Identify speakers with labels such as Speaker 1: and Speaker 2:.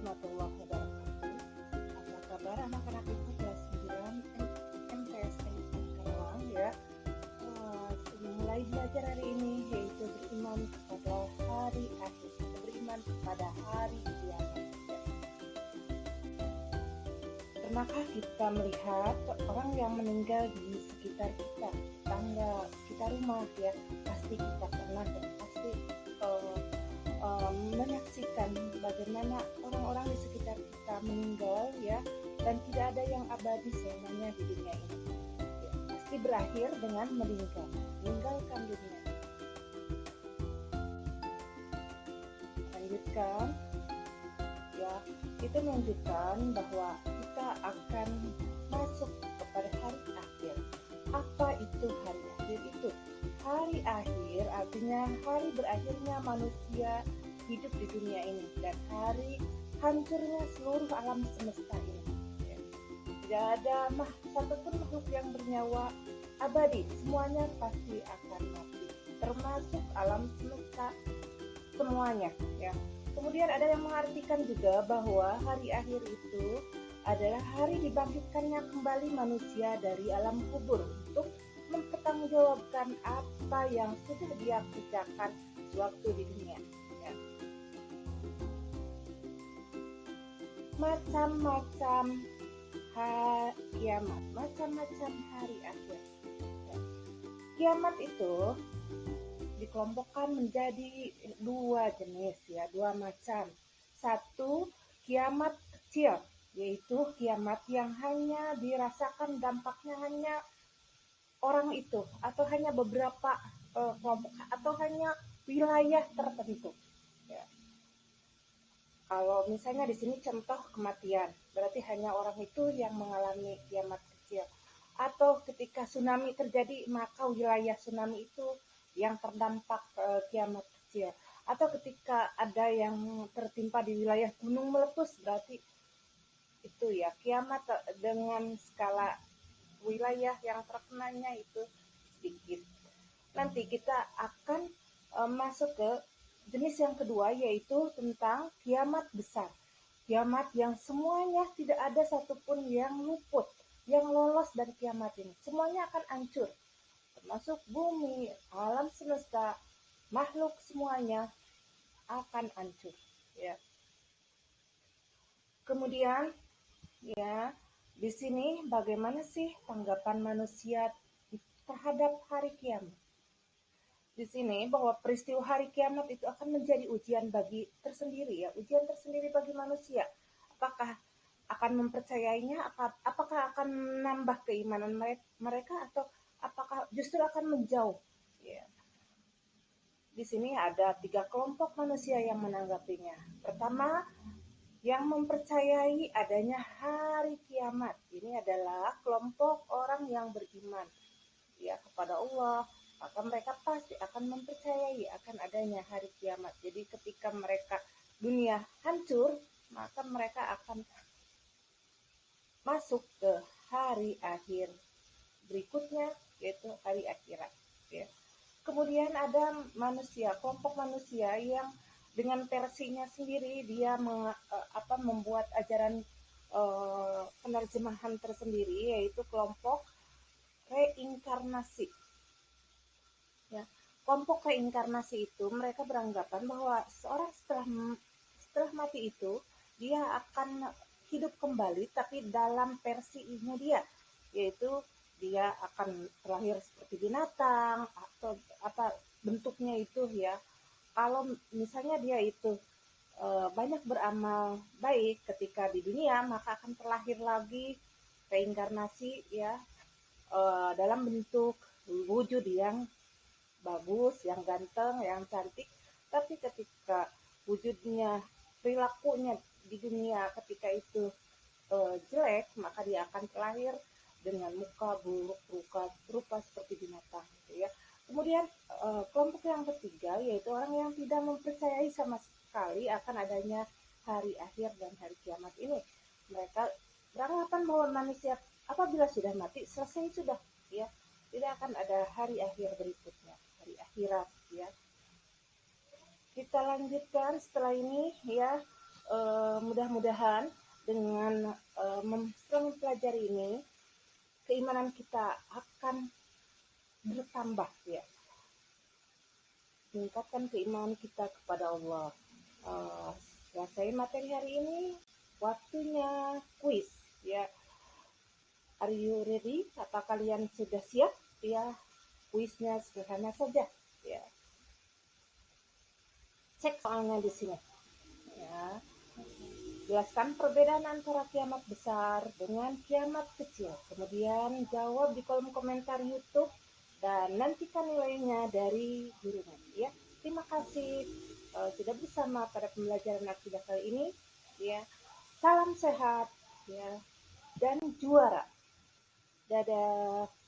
Speaker 1: warahmatullahi wabarakatuh. Apa kabar anak-anak itu kelas 9 MTS Teknik Karawang ya. Mulai belajar hari ini yaitu beriman kepada hari akhir, beriman kepada hari kiamat. Pernahkah kita melihat orang yang meninggal di sekitar kita, tangga, sekitar rumah ya? Pasti kita pernah dan pasti menyaksikan bagaimana orang-orang di sekitar kita meninggal ya, dan tidak ada yang abadi selamanya di dunia ini ya, pasti berakhir dengan meninggalkan dunia. Lanjutkan ya, itu menunjukkan bahwa kita akan masuk kepada hari akhir. Apa itu hari akhir itu? Hari akhir artinya hari berakhirnya manusia hidup di dunia ini dan hari hancurnya seluruh alam semesta ini. Tidak ada satupun makhluk yang bernyawa abadi, semuanya pasti akan mati, termasuk alam semesta semuanya ya. Kemudian ada yang mengartikan juga bahwa hari akhir itu adalah hari dibangkitkannya kembali manusia dari alam kubur untuk mempertanggungjawabkan apa yang sudah dia kerjakan sewaktu di dunia ya. Macam-macam kiamat, macam-macam hari akhir ya. Kiamat itu dikelompokkan menjadi dua jenis ya, dua macam. Satu, kiamat kecil, yaitu kiamat yang hanya dirasakan dampaknya hanya orang itu atau hanya beberapa kelompok atau hanya wilayah tertentu ya. Kalau misalnya di sini contoh kematian, berarti hanya orang itu yang mengalami kiamat kecil. Atau ketika tsunami terjadi, maka wilayah tsunami itu yang terdampak kiamat kecil. Atau ketika ada yang tertimpa di wilayah gunung meletus, berarti itu ya kiamat dengan skala wilayah yang terkenanya itu sedikit. Nanti kita akan masuk ke jenis yang kedua, yaitu tentang kiamat besar. Kiamat yang semuanya tidak ada satupun yang luput, yang lolos dari kiamat ini. Semuanya akan hancur, termasuk bumi, alam semesta, makhluk semuanya akan hancur ya. Kemudian ya, di sini bagaimana sih tanggapan manusia terhadap hari kiamat? Di sini bahwa peristiwa hari kiamat itu akan menjadi ujian bagi tersendiri ya, ujian tersendiri bagi manusia. Apakah akan mempercayainya, apakah akan menambah keimanan mereka atau apakah justru akan menjauh ya. Di sini ada 3 kelompok manusia yang menanggapinya. Pertama, yang mempercayai adanya hari kiamat. Ini adalah kelompok orang yang beriman ya kepada Allah, maka mereka pasti akan mempercayai akan adanya hari kiamat. Jadi ketika mereka dunia hancur, maka mereka akan masuk ke hari akhir berikutnya, yaitu hari akhirat ya. Kemudian ada manusia, kelompok manusia yang dengan versinya sendiri dia membuat ajaran penerjemahan tersendiri, yaitu kelompok reinkarnasi ya. Kelompok reinkarnasi itu mereka beranggapan bahwa seorang setelah mati itu dia akan hidup kembali, tapi dalam versinya dia, yaitu dia akan terlahir seperti binatang atau apa bentuknya itu ya. Kalau misalnya dia itu banyak beramal baik ketika di dunia, maka akan terlahir lagi reinkarnasi ya, dalam bentuk wujud yang bagus, yang ganteng, yang cantik. Tapi ketika wujudnya, perilakunya di dunia ketika itu jelek, maka dia akan terlahir dengan muka buruk, rupa seperti binatang gitu ya. Kemudian kelompok yang ketiga yaitu orang yang tidak mempercayai sama sekali akan adanya hari akhir dan hari kiamat ini. Mereka beranggapan bahwa manusia apabila sudah mati selesai sudah ya, tidak akan ada hari akhir berikutnya, hari akhirat ya. Kita lanjutkan setelah ini ya, mudah-mudahan dengan setelah mempelajari ini, keimanan kita akan bertambah ya, meningkatkan keimanan kita kepada Allah. Selesai materi hari ini, waktunya kuis ya. Are you ready? Apa kalian sudah siap? Ya, kuisnya sederhana saja ya. Cek soalnya di sini ya. Jelaskan perbedaan antara kiamat besar dengan kiamat kecil. Kemudian jawab di kolom komentar YouTube dan nantikan nilainya dari gurunya ya. Terima kasih sudah bersama pada pembelajaran akidah kali ini ya. Salam sehat ya dan juara. Dadah.